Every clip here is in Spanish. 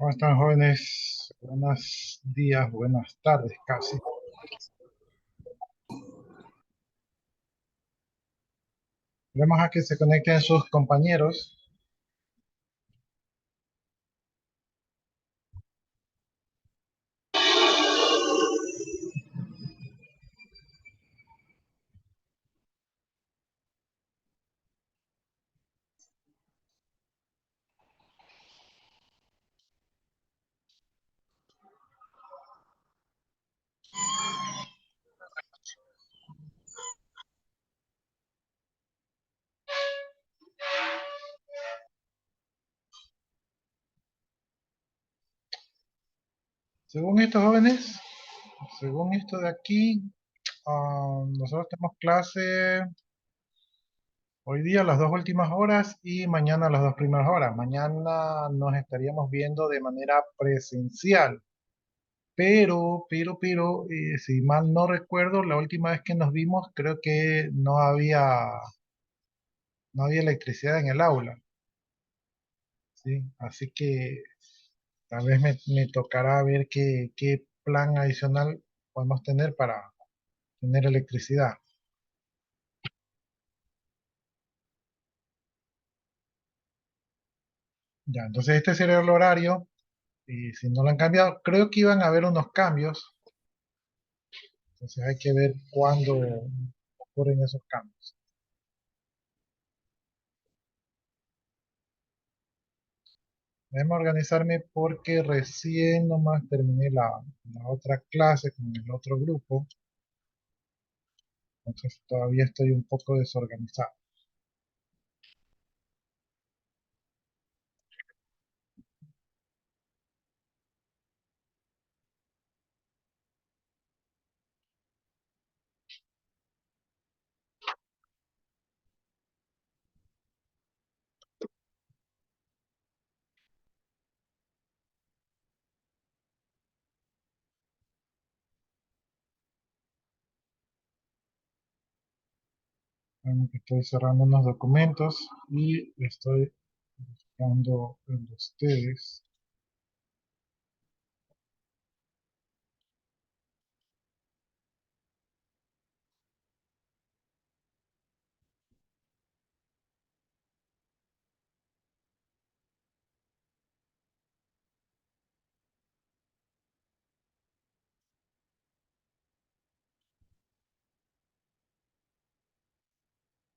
¿Cómo están, jóvenes? Buenos días, buenas tardes casi. Vamos a que se conecten sus compañeros. Según estos jóvenes, según esto de aquí, nosotros tenemos clase hoy día las dos últimas horas y mañana las dos primeras horas. Mañana nos estaríamos viendo de manera presencial. Pero, si mal no recuerdo, la última vez que nos vimos creo que no había electricidad en el aula, ¿sí? Así que tal vez me tocará ver qué plan adicional podemos tener para tener electricidad. Ya, entonces este sería el horario. Y si no lo han cambiado, creo que iban a haber unos cambios. Entonces hay que ver cuándo ocurren esos cambios. Déjame organizarme porque recién nomás terminé la otra clase con el otro grupo. Entonces todavía estoy un poco desorganizado. Estoy cerrando unos documentos y estoy buscando en ustedes.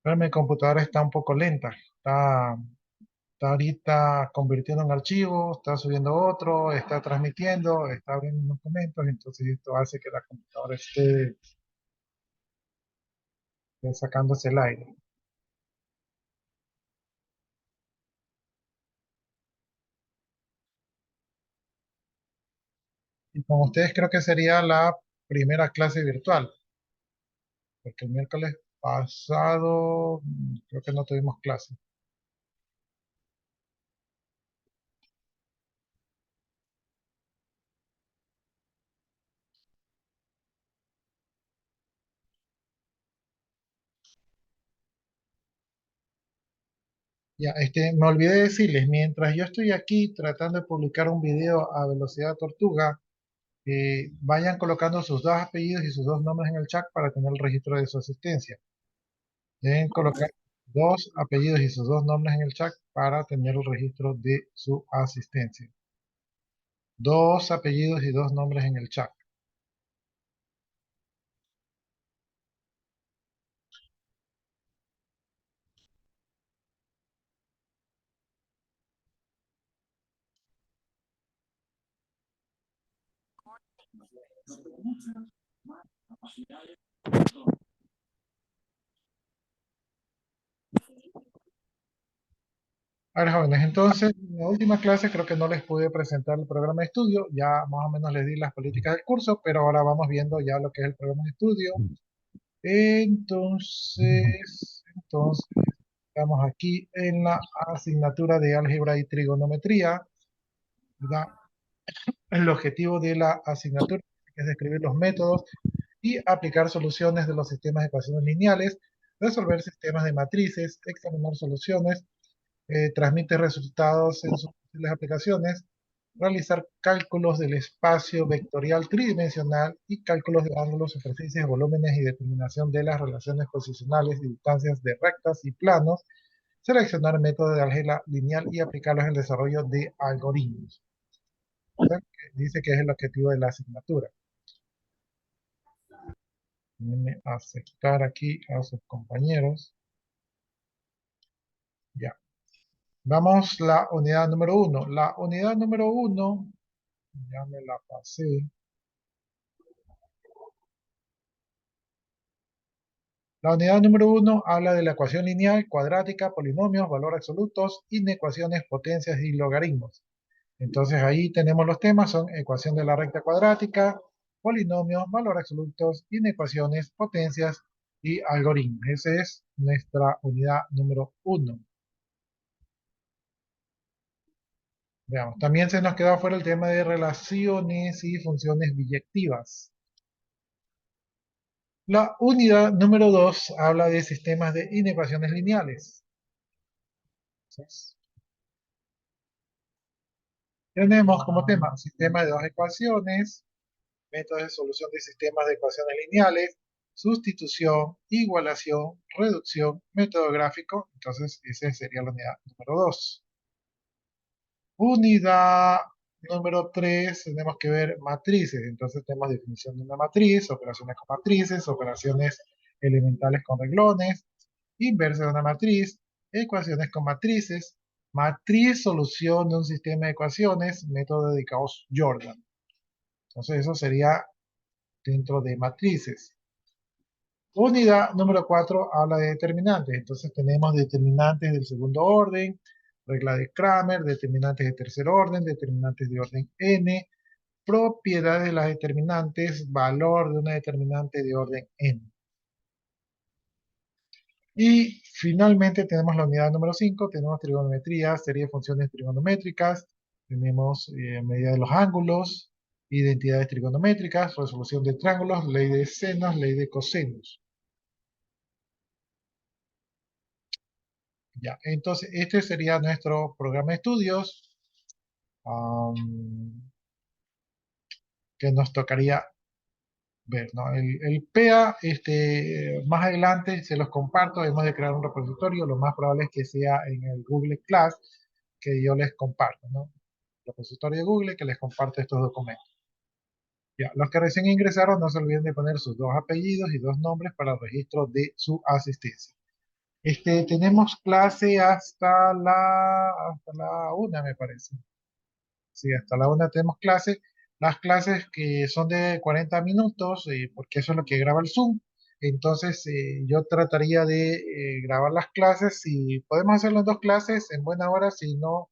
Pero mi computadora está un poco lenta. Está ahorita convirtiendo en archivo, está subiendo otro, está transmitiendo, está abriendo documentos. Entonces esto hace que la computadora esté sacándose el aire. Y con ustedes creo que sería la primera clase virtual, porque el miércoles pasado creo que no tuvimos clase. Ya, me olvidé de decirles, mientras yo estoy aquí tratando de publicar un video a velocidad tortuga, vayan colocando sus dos apellidos y sus dos nombres en el chat para tener el registro de su asistencia. Deben colocar dos apellidos y sus dos nombres en el chat para tener el registro de su asistencia. Dos apellidos y dos nombres en el chat. A ver, jóvenes, entonces, en la última clase creo que no les pude presentar el programa de estudio, ya más o menos les di las políticas del curso, pero ahora vamos viendo ya lo que es el programa de estudio. Entonces, estamos aquí en la asignatura de álgebra y trigonometría, ¿verdad? El objetivo de la asignatura es describir los métodos y aplicar soluciones de los sistemas de ecuaciones lineales, resolver sistemas de matrices, examinar soluciones, transmite resultados en sus posibles aplicaciones, realizar cálculos del espacio vectorial tridimensional y cálculos de ángulos, superficies, volúmenes y determinación de las relaciones posicionales y distancias de rectas y planos, seleccionar métodos de álgebra lineal y aplicarlos en el desarrollo de algoritmos. Dice que es el objetivo de la asignatura. Déjenme aceptar aquí a sus compañeros. Ya. Vamos la unidad número 1. La unidad número 1, ya me la pasé. La unidad número 1 habla de la ecuación lineal, cuadrática, polinomios, valores absolutos, inecuaciones, potencias y logaritmos. Entonces ahí tenemos los temas, son ecuación de la recta cuadrática, polinomios, valores absolutos, inecuaciones, potencias y algoritmos. Esa es nuestra unidad número 1. Veamos, también se nos quedó fuera el tema de relaciones y funciones biyectivas. La unidad número 2 habla de sistemas de inecuaciones lineales. Entonces, tenemos como tema sistema de dos ecuaciones, métodos de solución de sistemas de ecuaciones lineales, sustitución, igualación, reducción, método gráfico. Entonces, esa sería la unidad número 2. Unidad número 3, tenemos que ver matrices. Entonces, tenemos definición de una matriz, operaciones con matrices, operaciones elementales con reglones, inversa de una matriz, ecuaciones con matrices, matriz solución de un sistema de ecuaciones, método de Gauss-Jordan. Entonces, eso sería dentro de matrices. Unidad número 4 habla de determinantes. Entonces tenemos determinantes del segundo orden, regla de Kramer, determinantes de tercer orden, determinantes de orden n, propiedades de las determinantes, valor de una determinante de orden n. Y finalmente tenemos la unidad número 5, tenemos trigonometría, serie de funciones trigonométricas, tenemos medida de los ángulos, identidades trigonométricas, resolución de triángulos, ley de senos, ley de cosenos. Ya, entonces este sería nuestro programa de estudios que nos tocaría ver, ¿no? El PEA, más adelante se los comparto, hemos de crear un repositorio, lo más probable es que sea en el Google Class que yo les comparto, ¿no? Repositorio de Google que les comparte estos documentos. Ya, los que recién ingresaron no se olviden de poner sus dos apellidos y dos nombres para el registro de su asistencia. Tenemos clase hasta la 1, me parece. Sí, hasta la 1 tenemos clase. Las clases que son de 40 minutos, porque eso es lo que graba el Zoom. Entonces, yo trataría de grabar las clases. Si podemos hacerlo en 2 clases, en buena hora. Si no,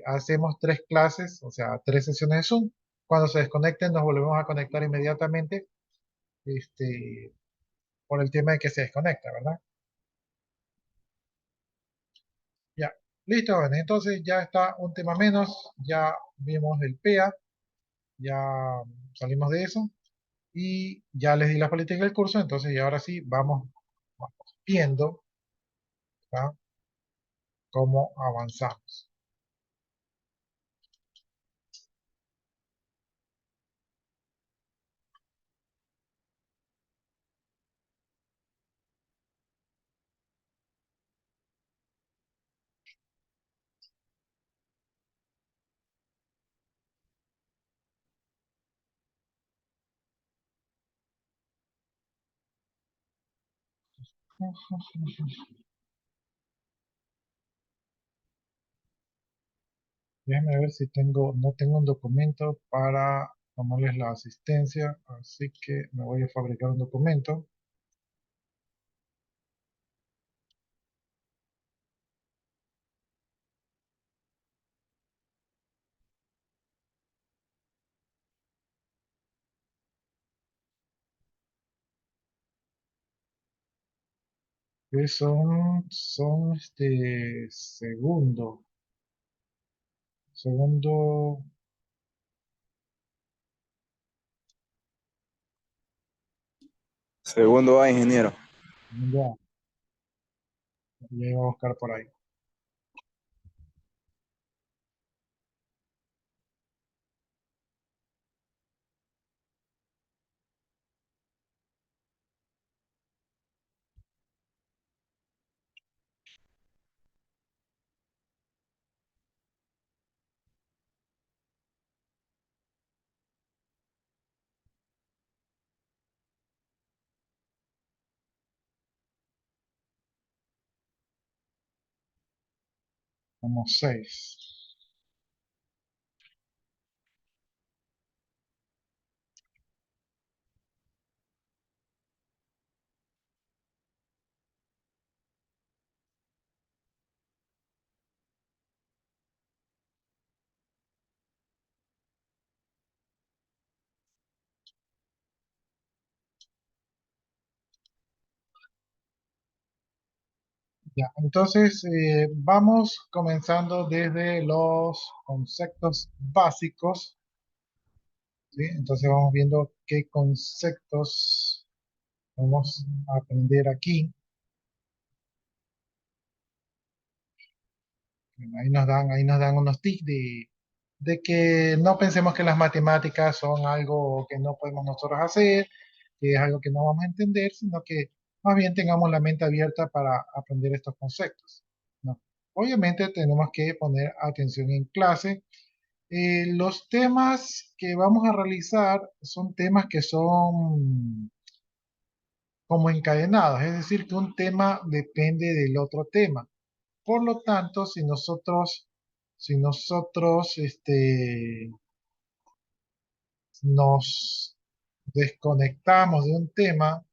hacemos 3 clases, o sea, 3 sesiones de Zoom. Cuando se desconecten, nos volvemos a conectar inmediatamente, por el tema de que se desconecta, ¿verdad? Ya, listo, bueno, entonces ya está un tema menos. Ya vimos el PEA, ya salimos de eso. Y ya les di la política del curso, entonces ya ahora sí vamos viendo, ¿tá? Cómo avanzamos. Déjenme ver si no tengo un documento para tomarles la asistencia, así que me voy a fabricar un documento. Que son segundo, Segundo A, ingeniero. ya, ya, iba a buscar por ahí. como 6. Ya, entonces vamos comenzando desde los conceptos básicos, ¿sí? Entonces vamos viendo qué conceptos vamos a aprender aquí. Bueno, ahí nos dan unos tips de que no pensemos que las matemáticas son algo que no podemos nosotros hacer, que es algo que no vamos a entender, sino que más bien tengamos la mente abierta para aprender estos conceptos, ¿no? Obviamente tenemos que poner atención en clase. Los temas que vamos a realizar son temas que son como encadenados, es decir, que un tema depende del otro tema. Por lo tanto, si nosotros nos desconectamos de un tema,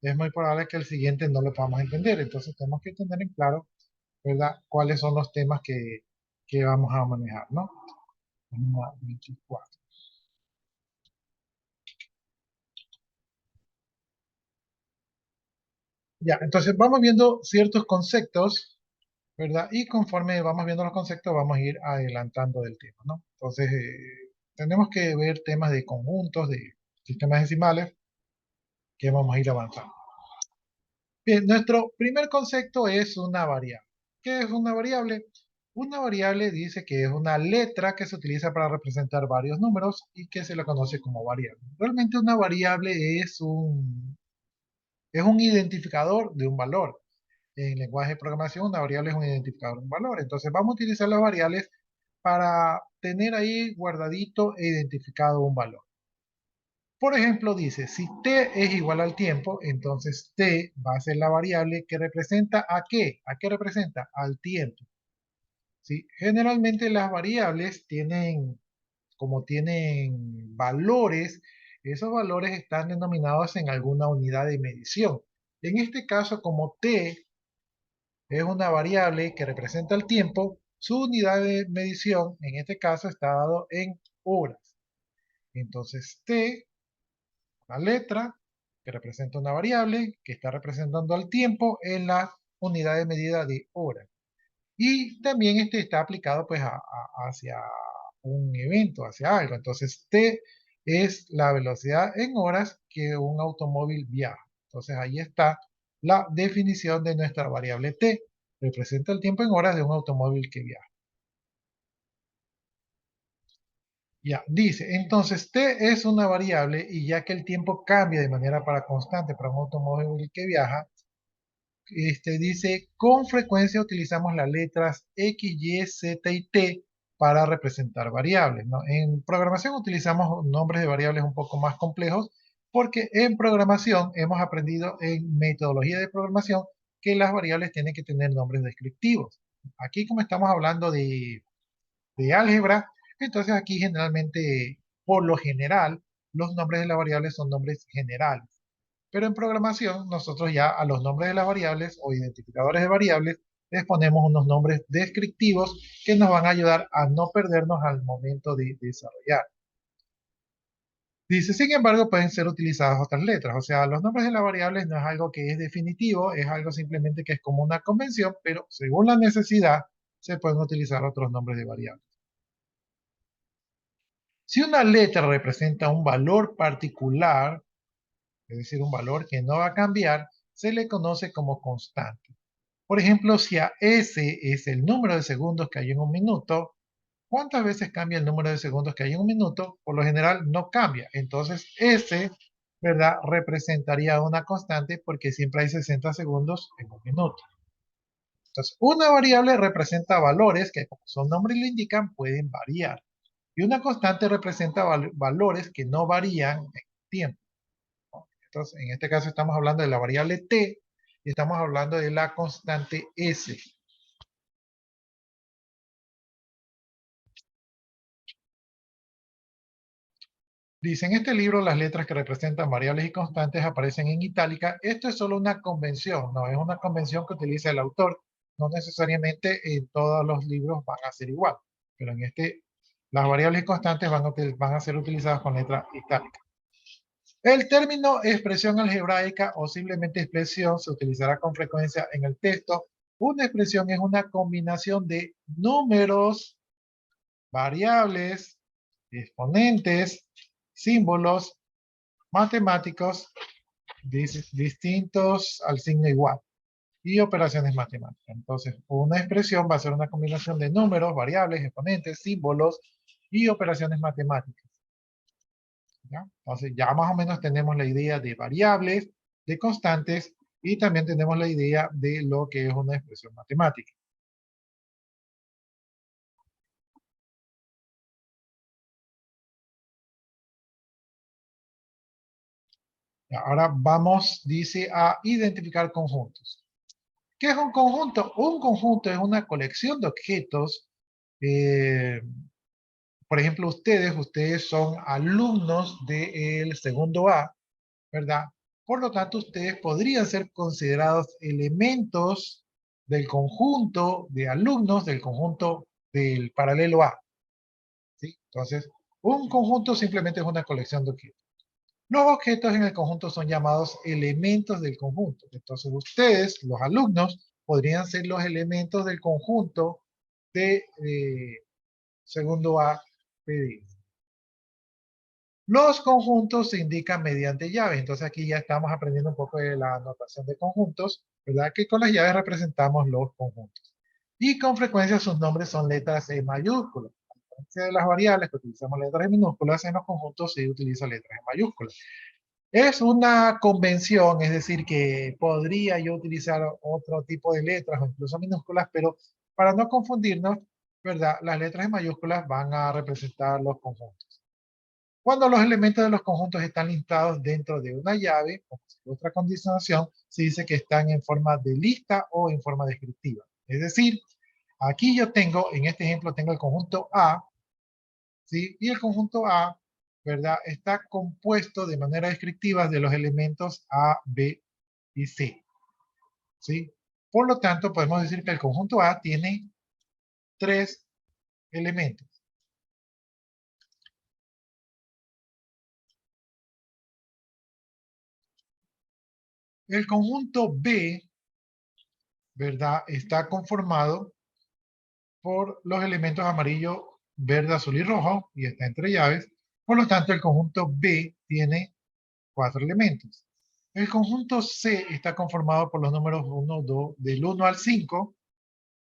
es muy probable que el siguiente no lo podamos entender. Entonces tenemos que tener en claro, ¿verdad?, cuáles son los temas que vamos a manejar, ¿no? 24. Ya, entonces vamos viendo ciertos conceptos, ¿verdad? Y conforme vamos viendo los conceptos, vamos a ir adelantando del tema, ¿no? Entonces, tenemos que ver temas de conjuntos, de sistemas decimales, que vamos a ir avanzando. Bien, nuestro primer concepto es una variable. ¿Qué es una variable? Una variable dice que es una letra que se utiliza para representar varios números y que se la conoce como variable. Realmente una variable es un identificador de un valor. En lenguaje de programación, una variable es un identificador de un valor. Entonces vamos a utilizar las variables para tener ahí guardadito e identificado un valor. Por ejemplo, dice, si t es igual al tiempo, entonces t va a ser la variable que representa ¿a qué? ¿A qué representa? Al tiempo. ¿Sí? Generalmente las variables como tienen valores, esos valores están denominados en alguna unidad de medición. En este caso, como t es una variable que representa el tiempo, su unidad de medición, en este caso, está dado en horas. Entonces, t, la letra, que representa una variable que está representando el tiempo en la unidad de medida de horas. Y también este está aplicado pues hacia un evento, hacia algo. Entonces, t es la velocidad en horas que un automóvil viaja. Entonces, ahí está la definición de nuestra variable t. Representa el tiempo en horas de un automóvil que viaja. Ya, dice, entonces t es una variable y ya que el tiempo cambia de manera para constante para un automóvil que viaja, dice, con frecuencia utilizamos las letras X, Y, Z y T para representar variables, ¿no? En programación utilizamos nombres de variables un poco más complejos porque en programación hemos aprendido en metodología de programación que las variables tienen que tener nombres descriptivos. Aquí como estamos hablando de álgebra, entonces aquí generalmente, por lo general, los nombres de las variables son nombres generales. Pero en programación, nosotros ya a los nombres de las variables o identificadores de variables les ponemos unos nombres descriptivos que nos van a ayudar a no perdernos al momento de desarrollar. Dice, sin embargo, pueden ser utilizadas otras letras. O sea, los nombres de las variables no es algo que es definitivo, es algo simplemente que es como una convención, pero según la necesidad se pueden utilizar otros nombres de variables. Si una letra representa un valor particular, es decir, un valor que no va a cambiar, se le conoce como constante. Por ejemplo, si a S es el número de segundos que hay en un minuto, ¿cuántas veces cambia el número de segundos que hay en un minuto? Por lo general no cambia. Entonces S, ¿verdad?, representaría una constante porque siempre hay 60 segundos en un minuto. Entonces, una variable representa valores que, como su nombre lo indican, pueden variar. Y una constante representa valores que no varían en tiempo. Entonces, en este caso estamos hablando de la variable t y estamos hablando de la constante s. Dice, en este libro las letras que representan variables y constantes aparecen en itálica. Esto es solo una convención, no es una convención que utiliza el autor. No necesariamente en todos los libros van a ser igual, pero en este las variables y constantes van a ser utilizadas con letra itálica. El término expresión algebraica o simplemente expresión se utilizará con frecuencia en el texto. Una expresión es una combinación de números, variables, exponentes, símbolos matemáticos distintos al signo igual y operaciones matemáticas. Entonces, una expresión va a ser una combinación de números, variables, exponentes, símbolos y operaciones matemáticas. ¿Ya? Entonces, ya más o menos tenemos la idea de variables, de constantes y también tenemos la idea de lo que es una expresión matemática. Ahora vamos, dice, a identificar conjuntos. ¿Qué es un conjunto? Un conjunto es una colección de objetos. Por ejemplo, ustedes son alumnos del segundo A, ¿verdad? Por lo tanto, ustedes podrían ser considerados elementos del conjunto de alumnos del conjunto del paralelo A, ¿sí? Entonces, un conjunto simplemente es una colección de objetos. Los objetos en el conjunto son llamados elementos del conjunto. Entonces, ustedes, los alumnos, podrían ser los elementos del conjunto de segundo A pedido. Los conjuntos se indican mediante llaves. Entonces aquí ya estamos aprendiendo un poco de la notación de conjuntos, ¿verdad? Que con las llaves representamos los conjuntos. Y con frecuencia sus nombres son letras E mayúsculas. A diferencia de las variables que utilizamos letras minúsculas, en los conjuntos se utiliza letras E mayúsculas. Es una convención, es decir, que podría yo utilizar otro tipo de letras o incluso minúsculas, pero para no confundirnos, ¿verdad? Las letras en mayúsculas van a representar los conjuntos. Cuando los elementos de los conjuntos están listados dentro de una llave, o otra condicionación, se dice que están en forma de lista o en forma descriptiva. Es decir, aquí yo tengo, en este ejemplo, tengo el conjunto A, ¿sí? Y el conjunto A, ¿verdad? Está compuesto de manera descriptiva de los elementos A, B y C, ¿sí? Por lo tanto, podemos decir que el conjunto A tiene tres elementos. El conjunto B, ¿verdad? Está conformado por los elementos amarillo, verde, azul y rojo, y está entre llaves. Por lo tanto, el conjunto B tiene cuatro elementos. El conjunto C está conformado por los números 1, 2, del 1 al 5.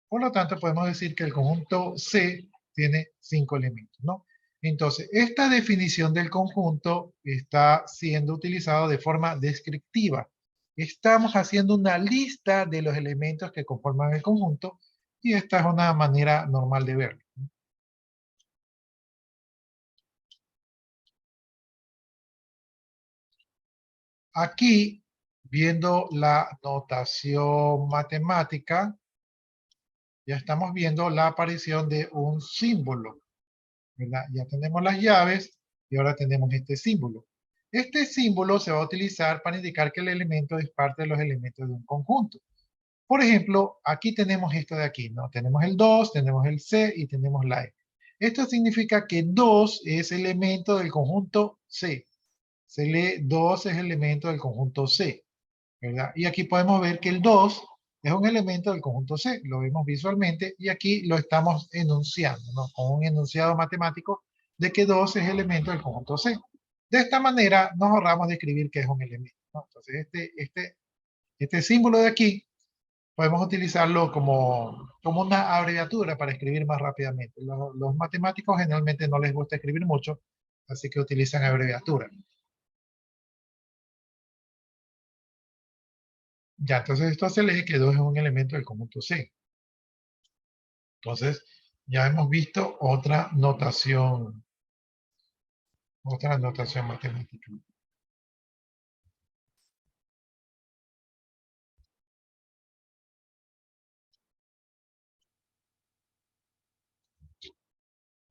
Por lo tanto, podemos decir que el conjunto C tiene 5 elementos, ¿no? Entonces, esta definición del conjunto está siendo utilizada de forma descriptiva. Estamos haciendo una lista de los elementos que conforman el conjunto y esta es una manera normal de verlo. Aquí, viendo la notación matemática, ya estamos viendo la aparición de un símbolo, ¿verdad? Ya tenemos las llaves y ahora tenemos este símbolo. Este símbolo se va a utilizar para indicar que el elemento es parte de los elementos de un conjunto. Por ejemplo, aquí tenemos esto de aquí, ¿no? Tenemos el 2, tenemos el C y tenemos la E. Esto significa que 2 es elemento del conjunto C. Se lee 2 es elemento del conjunto C, ¿verdad? Y aquí podemos ver que el 2 es un elemento del conjunto C, lo vemos visualmente y aquí lo estamos enunciando, ¿no? Con un enunciado matemático de que 2 es elemento del conjunto C. De esta manera nos ahorramos de escribir que es un elemento, ¿no? Entonces este símbolo de aquí podemos utilizarlo como una abreviatura para escribir más rápidamente. Los matemáticos generalmente no les gusta escribir mucho, así que utilizan abreviaturas. Ya, entonces esto se lee que 2 es un elemento del conjunto C. Entonces, ya hemos visto otra notación matemática.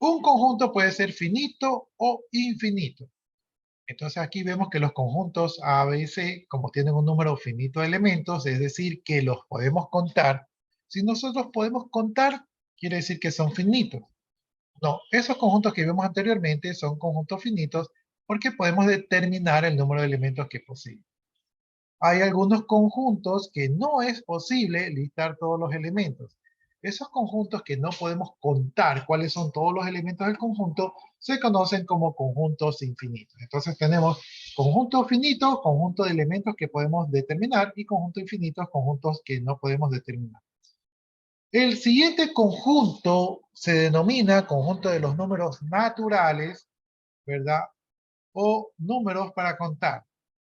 Un conjunto puede ser finito o infinito. Entonces aquí vemos que los conjuntos A, B y C, como tienen un número finito de elementos, es decir, que los podemos contar. Si nosotros podemos contar, quiere decir que son finitos. No, esos conjuntos que vimos anteriormente son conjuntos finitos porque podemos determinar el número de elementos que poseen. Hay algunos conjuntos que no es posible listar todos los elementos. Esos conjuntos que no podemos contar cuáles son todos los elementos del conjunto se conocen como conjuntos infinitos. Entonces tenemos conjuntos finitos, conjuntos de elementos que podemos determinar y conjuntos infinitos, conjuntos que no podemos determinar. El siguiente conjunto se denomina conjunto de los números naturales, ¿verdad? O números para contar.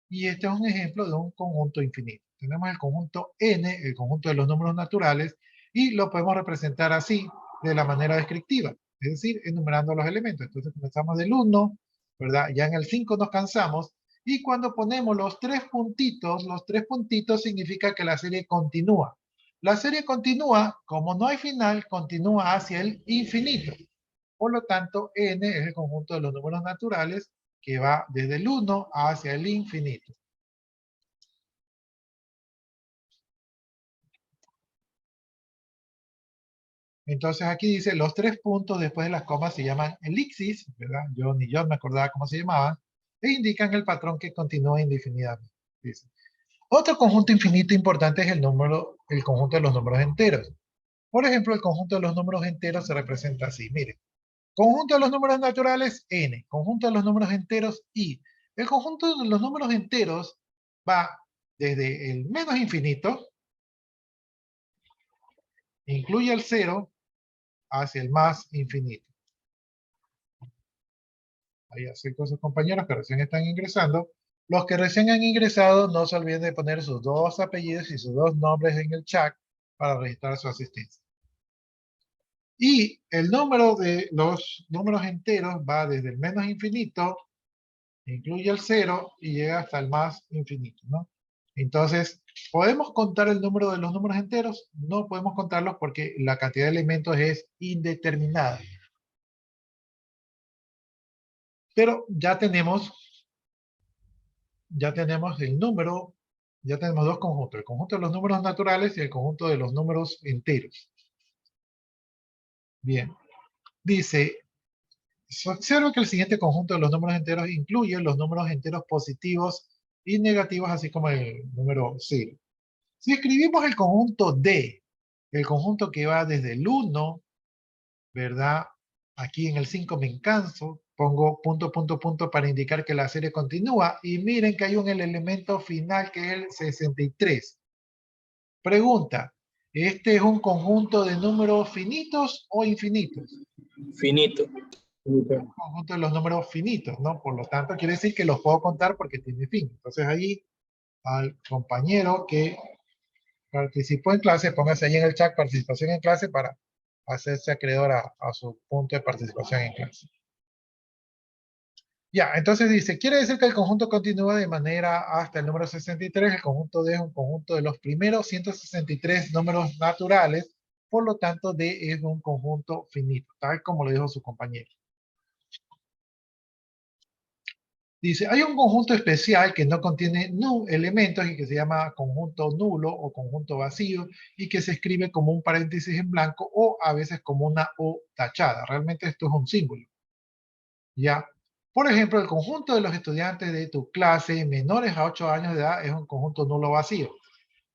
Y este es un ejemplo de un conjunto infinito. Tenemos el conjunto n, el conjunto de los números naturales, y lo podemos representar así, de la manera descriptiva, es decir, enumerando los elementos. Entonces comenzamos del 1, ¿verdad? Ya en el 5 nos cansamos, y cuando ponemos los tres puntitos significa que la serie continúa. La serie continúa, como no hay final, continúa hacia el infinito. Por lo tanto, n es el conjunto de los números naturales que va desde el 1 hacia el infinito. Entonces aquí dice, los tres puntos después de las comas se llaman elipsis, ¿verdad? Ni yo me acordaba cómo se llamaban, e indican el patrón que continúa indefinidamente. Dice. Otro conjunto infinito importante es el conjunto de los números enteros. Por ejemplo, el conjunto de los números enteros se representa así, miren. Conjunto de los números naturales, n. Conjunto de los números enteros, i. El conjunto de los números enteros va desde el menos infinito, incluye el cero, hacia el más infinito. Ahí así con sus compañeros que recién están ingresando. Los que recién han ingresado, no se olviden de poner sus dos apellidos y sus dos nombres en el chat para registrar su asistencia. Y el número de los números enteros va desde el menos infinito, incluye el cero y llega hasta el más infinito, ¿no? Entonces, ¿podemos contar el número de los números enteros? No podemos contarlos porque la cantidad de elementos es indeterminada. Pero ya tenemos el número, ya tenemos dos conjuntos, el conjunto de los números naturales y el conjunto de los números enteros. Bien, dice, se observa que el siguiente conjunto de los números enteros incluye los números enteros positivos y negativos, así como el número 0. Si escribimos el conjunto D, el conjunto que va desde el 1, ¿verdad? Aquí en el 5 me canso, pongo punto, punto, punto para indicar que la serie continúa y miren que hay un elemento final que es el 63. Pregunta, ¿este es un conjunto de números finitos o infinitos? Finito. Un conjunto de los números finitos, ¿no? Por lo tanto, quiere decir que los puedo contar porque tiene fin. Entonces ahí, al compañero que participó en clase, póngase ahí en el chat participación en clase para hacerse acreedor a su punto de participación en clase. Ya, entonces dice, quiere decir que el conjunto continúa de manera hasta el número 63. El conjunto D es un conjunto de los primeros 163 números naturales, por lo tanto D es un conjunto finito, tal como lo dijo su compañero. Dice, hay un conjunto especial que no contiene elementos y que se llama conjunto nulo o conjunto vacío y que se escribe como un paréntesis en blanco o a veces como una O tachada. Realmente esto es un símbolo. ¿Ya? Por ejemplo, el conjunto de los estudiantes de tu clase menores a 8 años de edad es un conjunto nulo vacío.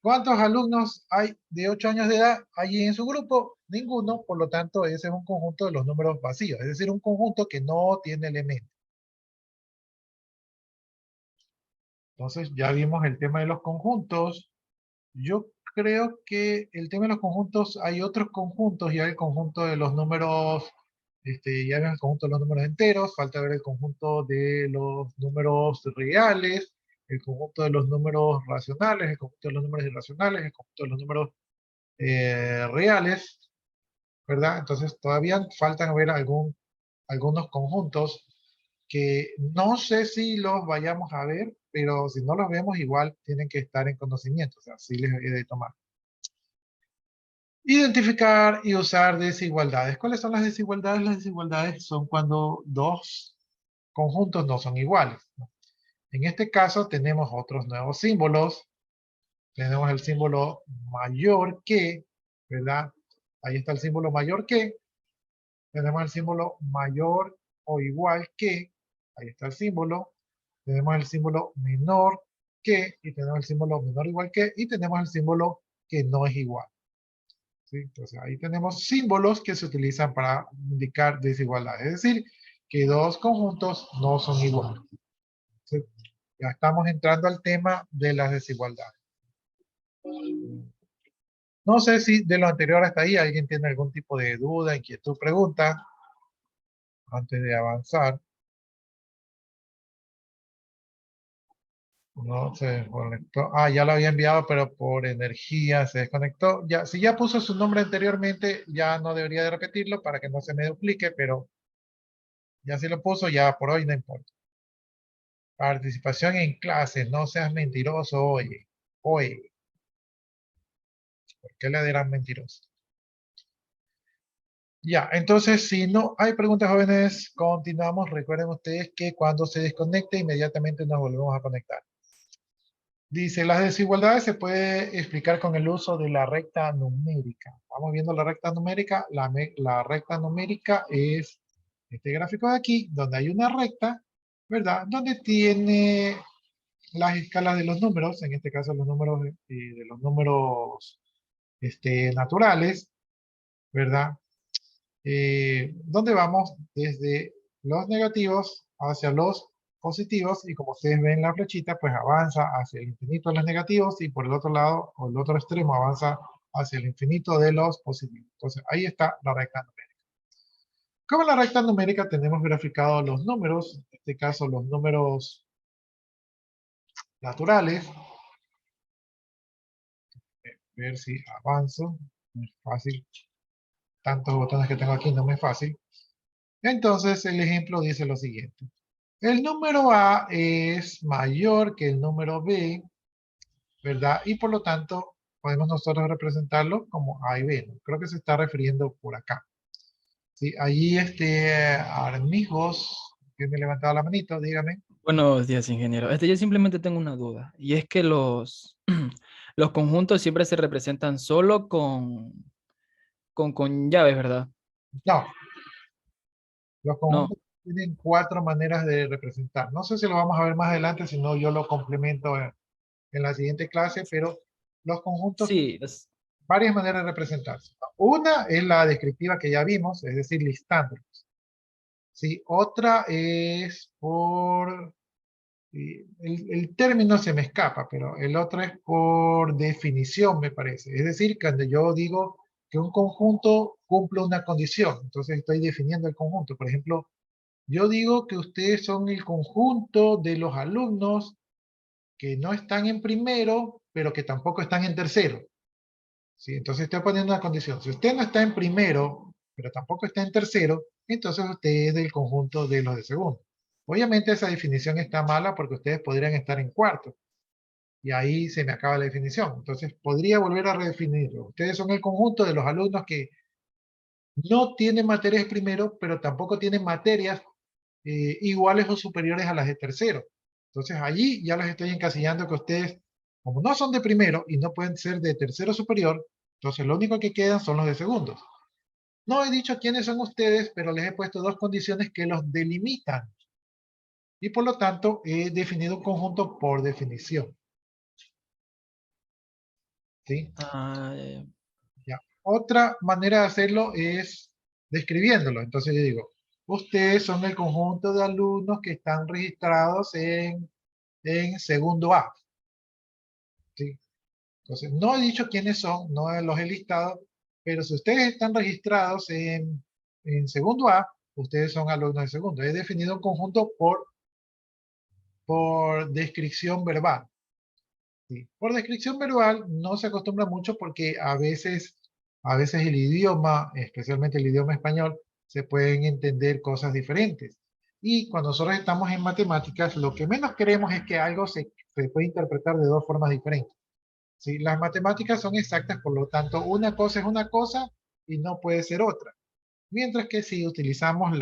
¿Cuántos alumnos hay de 8 años de edad allí en su grupo? Ninguno, por lo tanto, ese es un conjunto de los números vacíos, es decir, un conjunto que no tiene elementos. Entonces, ya vimos el tema de los conjuntos. Yo creo que el tema de los conjuntos, hay otros conjuntos, ya el conjunto de los números, ya vimos el conjunto de los números enteros, falta ver el conjunto de los números reales, el conjunto de los números racionales, el conjunto de los números irracionales, el conjunto de los números reales, ¿verdad? Entonces todavía faltan ver algunos conjuntos que no sé si los vayamos a ver, pero si no los vemos igual tienen que estar en conocimiento, o sea, sí les he de tomar. Identificar y usar desigualdades. ¿Cuáles son las desigualdades? Las desigualdades son cuando dos conjuntos no son iguales, ¿no? En este caso tenemos otros nuevos símbolos. Tenemos el símbolo mayor que, ¿verdad? Ahí está el símbolo mayor que. Tenemos el símbolo mayor o igual que. Ahí está el símbolo. Tenemos el símbolo menor que. Y tenemos el símbolo menor igual que. Y tenemos el símbolo que no es igual. ¿Sí? Entonces ahí tenemos símbolos que se utilizan para indicar desigualdad. Es decir, que dos conjuntos no son iguales. ¿Sí? Ya estamos entrando al tema de las desigualdades. No sé si de lo anterior hasta ahí alguien tiene algún tipo de duda, inquietud, pregunta, antes de avanzar. No se desconectó. Ah, ya lo había enviado, pero por energía se desconectó. Ya, si ya puso su nombre anteriormente, ya no debería de repetirlo para que no se me duplique, pero ya si lo puso, ya por hoy no importa. Participación en clases, no seas mentiroso, oye. Oye, ¿por qué le dirán mentiroso? Ya, entonces si no hay preguntas, jóvenes, continuamos. Recuerden ustedes que cuando se desconecte, inmediatamente nos volvemos a conectar. Dice, las desigualdades se puede explicar con el uso de la recta numérica. Vamos viendo la recta numérica. La recta numérica es este gráfico de aquí, donde hay una recta, ¿verdad? Donde tiene las escalas de los números, en este caso los números de los números naturales, ¿verdad? Donde vamos desde los negativos hacia los positivos y como ustedes ven la flechita, pues avanza hacia el infinito de los negativos y por el otro lado, o el otro extremo, avanza hacia el infinito de los positivos. Entonces, ahí está la recta numérica. Como en la recta numérica tenemos graficados los números, en este caso los números naturales. Ver si avanzo. No es fácil. Tantos botones que tengo aquí no me es fácil. Entonces, el ejemplo dice lo siguiente. El número A es mayor que el número B, ¿verdad? Y por lo tanto, podemos nosotros representarlo como A y B, ¿no? Creo que se está refiriendo por acá. ¿Sí? Allí Armijos, que me levantaba la manito, dígame. Buenos días, ingeniero. Yo simplemente tengo una duda, y es que los conjuntos siempre se representan solo con llaves, ¿verdad? No, los No. conjuntos tienen cuatro maneras de representar. No sé si lo vamos a ver más adelante, si no yo lo complemento en la siguiente clase, pero los conjuntos tienen Sí, varias maneras de representarse. Una es la descriptiva que ya vimos, es decir, listándolos. ¿Sí? Otra es por, el término se me escapa, pero el otro es por definición, me parece. Es decir, cuando yo digo que un conjunto cumple una condición, entonces estoy definiendo el conjunto. Por ejemplo, yo digo que ustedes son el conjunto de los alumnos que no están en primero, pero que tampoco están en tercero. ¿Sí? Entonces estoy poniendo una condición. Si usted no está en primero, pero tampoco está en tercero, entonces usted es del conjunto de los de segundo. Obviamente esa definición está mala porque ustedes podrían estar en cuarto. Y ahí se me acaba la definición. Entonces podría volver a redefinirlo. Ustedes son el conjunto de los alumnos que no tienen materias de primero, pero tampoco tienen materias iguales o superiores a las de tercero. Entonces allí ya las estoy encasillando que ustedes, como no son de primero y no pueden ser de tercero superior, entonces lo único que quedan son los de segundos. No he dicho quiénes son ustedes, pero les he puesto dos condiciones que los delimitan. Y por lo tanto he definido un conjunto por definición. ¿Sí? ah, Ya. Otra manera de hacerlo es describiéndolo. Entonces yo digo, ustedes son el conjunto de alumnos que están registrados en segundo A. ¿Sí? Entonces, no he dicho quiénes son, no los he listado, pero si ustedes están registrados en segundo A, ustedes son alumnos de segundo. He definido un conjunto por descripción verbal. ¿Sí? Por descripción verbal no se acostumbra mucho porque a veces el idioma, especialmente el idioma español, se pueden entender cosas diferentes. Y cuando nosotros estamos en matemáticas, lo que menos queremos es que algo se puede interpretar de dos formas diferentes. ¿Sí? Las matemáticas son exactas, por lo tanto, una cosa es una cosa y no puede ser otra. Mientras que si utilizamos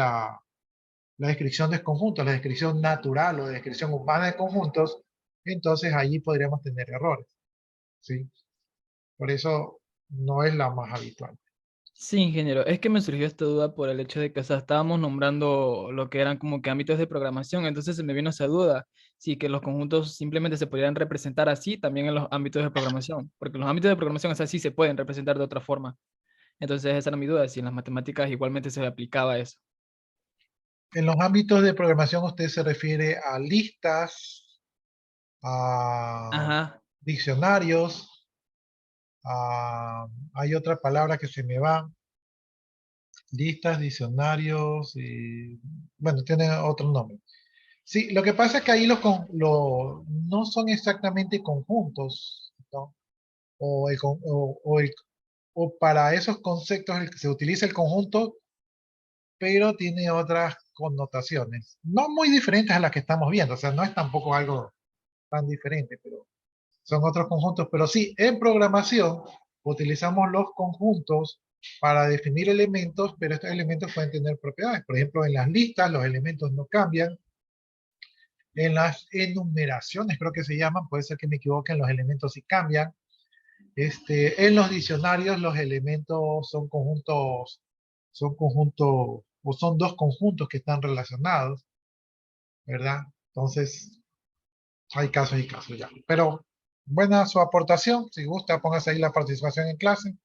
la descripción de conjuntos, la descripción natural o descripción humana de conjuntos, entonces allí podríamos tener errores, ¿sí? Por eso no es la más habitual. Sí, ingeniero, es que me surgió esta duda por el hecho de que, o sea, estábamos nombrando lo que eran como que ámbitos de programación, entonces se me vino esa duda, si que los conjuntos simplemente se podrían representar así también en los ámbitos de programación, porque los ámbitos de programación, o sea, sí se pueden representar de otra forma. Entonces esa era mi duda, si en las matemáticas igualmente se aplicaba eso. En los ámbitos de programación usted se refiere a listas, a Ajá, diccionarios, hay otra palabra que se me va, listas, diccionarios, y, bueno, tiene otro nombre. Sí, lo que pasa es que ahí no son exactamente conjuntos, ¿no? O, el con- o para esos conceptos se utiliza el conjunto, pero tiene otras connotaciones, no muy diferentes a las que estamos viendo, o sea, no es tampoco algo tan diferente, pero son otros conjuntos. Pero sí, en programación utilizamos los conjuntos para definir elementos, pero estos elementos pueden tener propiedades. Por ejemplo, en las listas los elementos no cambian. En las enumeraciones, creo que se llaman, puede ser que me equivoque, en los elementos sí cambian. En los diccionarios los elementos son conjuntos, o son dos conjuntos que están relacionados, ¿verdad? Entonces, hay casos y casos ya. Pero buena su aportación. Si gusta, póngase ahí la participación en clase,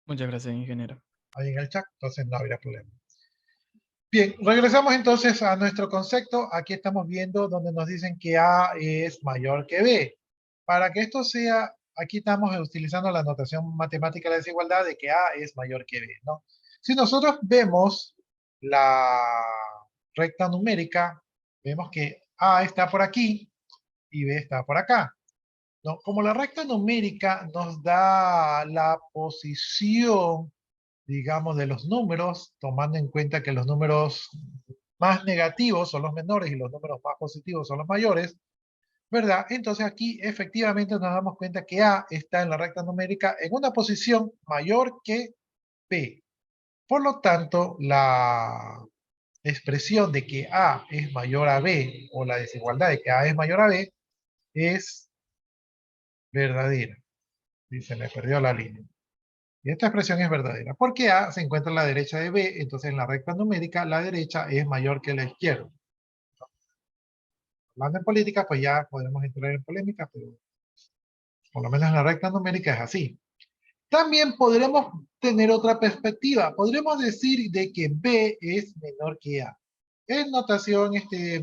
muchas gracias, ingeniero. ahí en el chat, entonces no habría problema. Bien, regresamos entonces a nuestro concepto. Aquí estamos viendo donde nos dicen que A es mayor que B. Para que esto sea, aquí estamos utilizando la notación matemática de la desigualdad de que A es mayor que B, ¿no? Si nosotros vemos la recta numérica, vemos que A está por aquí y B está por acá. ¿No? Como la recta numérica nos da la posición, digamos, de los números, tomando en cuenta que los números más negativos son los menores y los números más positivos son los mayores, ¿verdad? Entonces aquí efectivamente nos damos cuenta que A está en la recta numérica en una posición mayor que B. Por lo tanto, la expresión de que A es mayor a B o la desigualdad de que A es mayor a B es verdadera. Y se me perdió la línea. Y esta expresión es verdadera, porque A se encuentra a la derecha de B, entonces en la recta numérica la derecha es mayor que la izquierda. Hablando en política, pues ya podemos entrar en polémica, pero por lo menos en la recta numérica es así. También podremos tener otra perspectiva. Podremos decir de que B es menor que A. En notación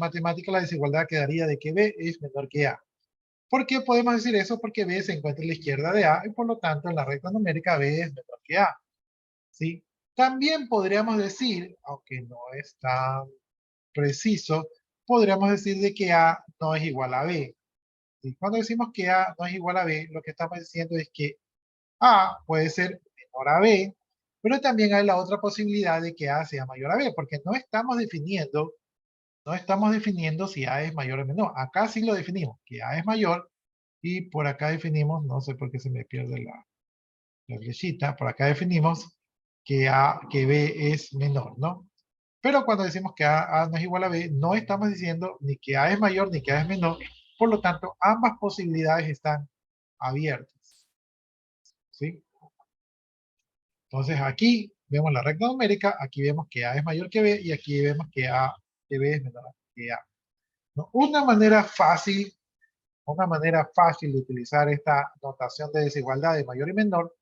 matemática la desigualdad quedaría de que B es menor que A. ¿Por qué podemos decir eso? Porque B se encuentra a la izquierda de A y por lo tanto en la recta numérica B es menor que A. ¿Sí? También podríamos decir, aunque no es tan preciso, podríamos decir de que A no es igual a B. ¿Sí? Cuando decimos que A no es igual a B, lo que estamos diciendo es que A puede ser menor a B, pero también hay la otra posibilidad de que A sea mayor a B, porque no estamos definiendo si A es mayor o menor. Acá sí lo definimos, que A es mayor, y por acá definimos, no sé por qué se me pierde la flechita, por acá definimos que B es menor, ¿no? Pero cuando decimos que A no es igual a B, no estamos diciendo ni que A es mayor ni que A es menor, por lo tanto, ambas posibilidades están abiertas, ¿sí? Entonces aquí vemos la recta numérica, aquí vemos que A es mayor que B y aquí vemos que B es menor que A. ¿No? Una manera fácil de utilizar esta notación de desigualdad de mayor y menor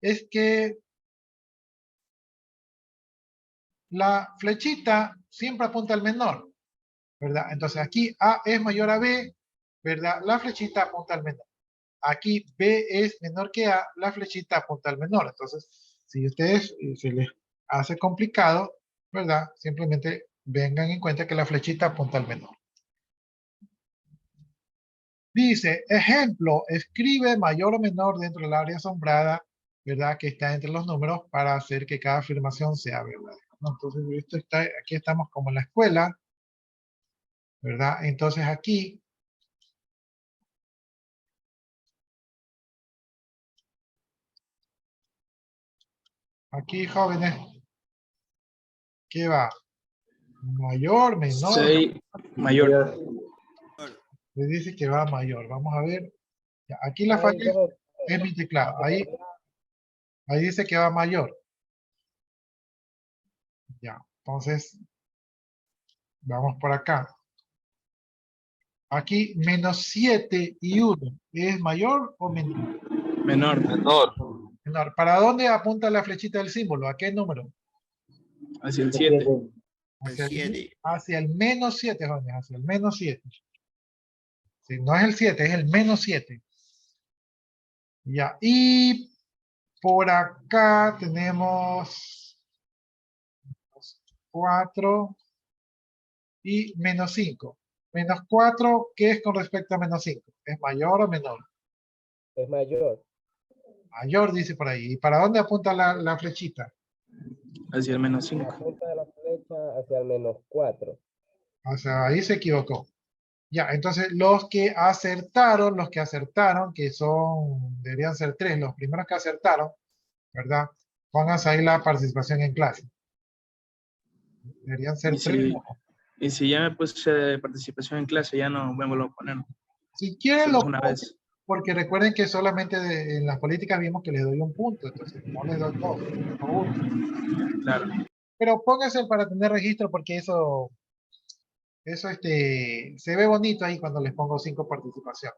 es que la flechita siempre apunta al menor, ¿verdad? Entonces aquí A es mayor a B, ¿verdad? La flechita apunta al menor. Aquí B es menor que A, la flechita apunta al menor. Entonces, si ustedes se les hace complicado, ¿verdad? Simplemente vengan en cuenta que la flechita apunta al menor. Dice, ejemplo, escribe mayor o menor dentro del área asombrada, ¿verdad? Que está entre los números para hacer que cada afirmación sea verdadera, ¿no? Entonces, aquí estamos como en la escuela, ¿verdad? Entonces aquí jóvenes, ¿qué va? Mayor, menor. 6 mayor. Le dice que va mayor. Vamos a ver. Ya, aquí la falla es mi teclado. Ahí dice que va mayor. Ya, entonces vamos por acá. Aquí menos 7 y 1. ¿Es mayor o menor? Menor. Menor. ¿Para dónde apunta la flechita del símbolo? ¿A qué número? Hacia el 7. Hacia el menos 7, jóvenes. Hacia el menos 7. Sí, no es el 7, es el menos 7. Ya, y por acá tenemos 4 y menos 5. Menos 4, ¿qué es con respecto a menos 5? ¿Es mayor o menor? Es mayor. Mayor, dice por ahí. ¿Y para dónde apunta la flechita? Hacia el menos La 5. punta de la flecha hacia el menos 4. O sea, ahí se equivocó. Ya, entonces los que acertaron, que son, deberían ser 3, los primeros que acertaron, ¿verdad? Pónganse ahí la participación en clase. Deberían ser 3. Y si ya me puse participación en clase, ya no me vuelvo a poner. Si quieren Solo lo una pongo, vez. porque recuerden que solamente en las políticas vimos que les doy un punto, entonces no les doy 2, o 1. Claro. Pero pónganse para tener registro, porque eso se ve bonito ahí cuando les pongo 5 participaciones.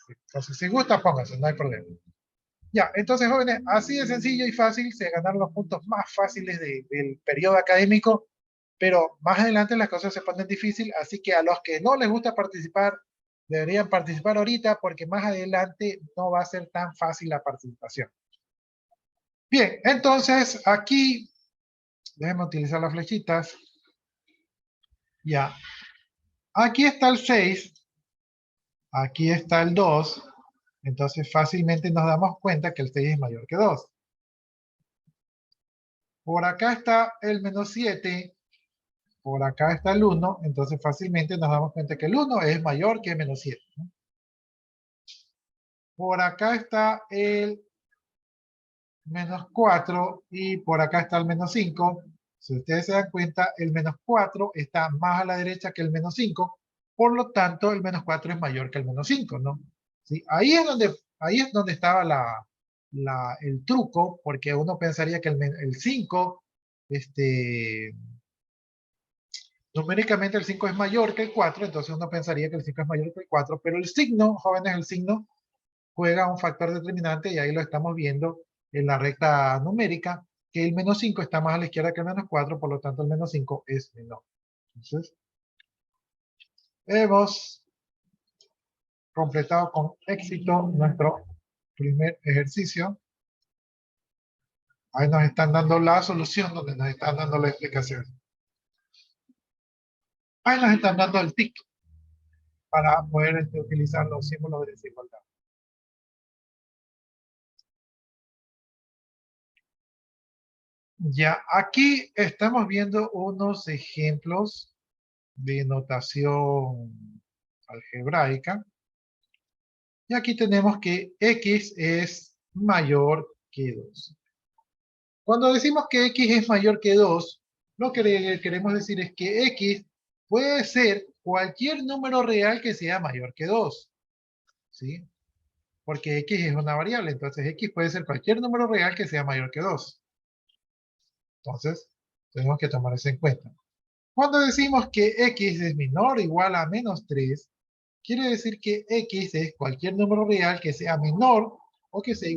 Entonces, si gusta, pónganse, no hay problema. Ya, entonces, jóvenes, así de sencillo y fácil se ganaron los puntos más fáciles del periodo académico, pero más adelante las cosas se ponen difíciles, así que a los que no les gusta participar, deberían participar ahorita, porque más adelante no va a ser tan fácil la participación. Bien, entonces, aquí, déjenme utilizar las flechitas. Ya, aquí está el 6, aquí está el 2, entonces fácilmente nos damos cuenta que el 6 es mayor que 2. Por acá está el menos 7, por acá está el 1, entonces fácilmente nos damos cuenta que el 1 es mayor que el menos 7. ¿No? Por acá está el menos 4 y por acá está el menos 5. Si ustedes se dan cuenta, el menos 4 está más a la derecha que el menos 5, por lo tanto el menos 4 es mayor que el menos 5, ¿no? ¿Sí? Ahí es donde estaba el truco, porque uno pensaría que el 5, numéricamente el 5 es mayor que el 4, entonces uno pensaría que el 5 es mayor que el 4, pero el signo, jóvenes, el signo juega un factor determinante y ahí lo estamos viendo en la recta numérica, que el menos 5 está más a la izquierda que el menos 4, por lo tanto el menos 5 es menor. Entonces, hemos completado con éxito nuestro primer ejercicio. Ahí nos están dando la solución, donde nos están dando la explicación. Ahí nos están dando el tic para poder utilizar los símbolos de desigualdad. Ya, aquí estamos viendo unos ejemplos de notación algebraica. Y aquí tenemos que x es mayor que 2. Cuando decimos que x es mayor que 2, lo que queremos decir es que x puede ser cualquier número real que sea mayor que 2. ¿Sí? Porque x es una variable, entonces x puede ser cualquier número real que sea mayor que 2. Entonces, tenemos que tomar eso en cuenta. Cuando decimos que x es menor o igual a menos 3, quiere decir que x es cualquier número real que sea menor o que sea igual